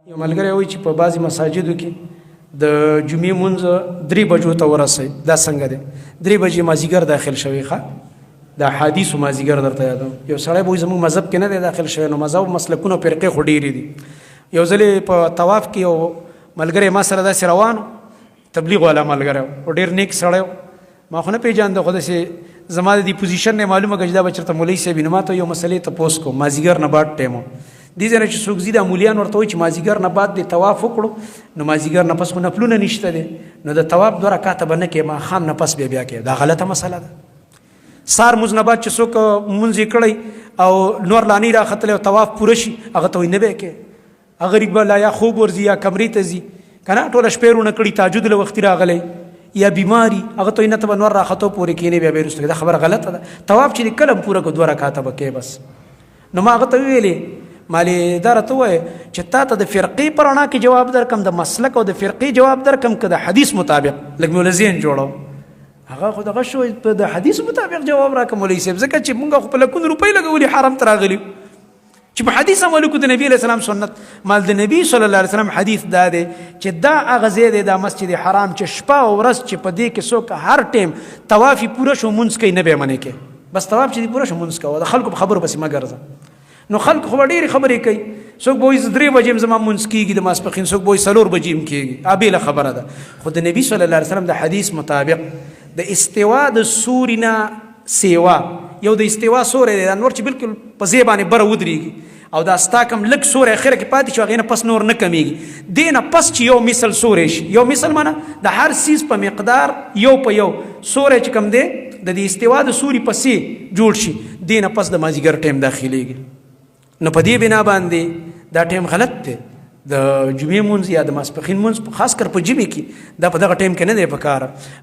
یو ملګری وایي چې په بعضې مساجدو کې د جمعې مونځ 3 بجو ته ورسئ. دا څنګه دی؟ 3 بجې مازدیګر داخل شوی. ښه د حدیثو مازدیګر درته یادوم. یو سړی به وایي زموږ مذهب کې نه دی داخل شوی. نو مذهب مسلکونه فرقې خو ډېرې دي. یو ځلې په طواف کې یو ملګری ما سره داسې روان تبلیغ والا ملګری و، ډېر نیک سړی و. ما خو نه پېژانده، خو داسې زما د دې پوزیشن نه معلومه کړه چې دا به چېرته مولوي صاحب وي. نو ما ته یو مسلې تپوس کوم، مازدیګر نه بعد ټایم و. دې ځای نه چې څوک ځي دا مولیان ورته وایي چې مازدیګر نه بعد دې طواف وکړو، نو مازدیګر نه پس خو نفلونه نشته دی، نو د طواف 2 رکعته به نه کوې، ماښام نه پس بیا کوې. دا غلطه مسله ده. سار مونځ نه بعد چې څوک مونځ یې کړی او نور لانې راختلی او طواف پوره شي، هغه ته وایي نه به یې کوې. غریب به لا یا خوب ورځي یا کمرې ته ځي که نه، ټوله شپې رونه کړي، تهجد له وختي راغلی یا بیماري، هغه ته وایي نه ته به نور راختو پورې کښېنې بیا به یې وروسته. دا خبره غلطه ده. طواف چې دی کله هم پوره کړه 2 رکعته به کوې بس. نو ما هغه ته وویلې مالې دا راته ووایه چې تا ته د فرقې په رڼا کې جواب درکړم، د مسلک او د فرقې جواب درکړم که د حدیث مطابق. لږ مې له ذهن جوړو. هغه خو دغه شو د حدیث مطابق جواب راکړه مولوي صاحب، ځکه چې مونږ خو په لکونو روپۍ لګولي حرم ته راغلي چې په حدیث عمل وکړو. د نبي علیه السلام سنت مال د نبي صلی الله علیه وسلم حدیث دا دی چې دا هغه ځای دی، دا مسجد حرام چې شپه او ورځ چې په دې کې څوک هر ټیم طواف یې پوره شو مونځ کوي، نه به یې منې کوي. بس طواف چې دې پوره شو مونځ کوه، د خلکو په خبرو پسې مه ګرځه. نو خلک خو به ډېرې خبرې کوي. څوک به وایي 3 بجې هم زما مونځ کېږي د ماسپښین، څوک به وایي 4 بجې هم کېږي. بېله خبره ده. خو د نبي صلی الله علیه وسلم د حدیث مطابق د استوا د سوري نه سیوا، یو د استوا سوری دی، دا نور چې بلکل په ځای باندې بره ودرېږي او دا ستا کم لږ سوری اخره کې پاتې شي، هغې نه پس نور نه کمیږي. دې نه پس چې یو مثل سوری شي، یو مثل معنه د هر څیز په مقدار یو په یو سوری چې کم دی د دې استوا د سوري پسې جوړ شي، دې نه پس د مازدیګر ټایم داخلېږي. نو په دې بنا باندې دا ټایم غلط دی. د جمعې مونځ یا د ماسپښین مونځ خاص کر په ژمي کې دا په دغه ټایم کې نه دی پکار.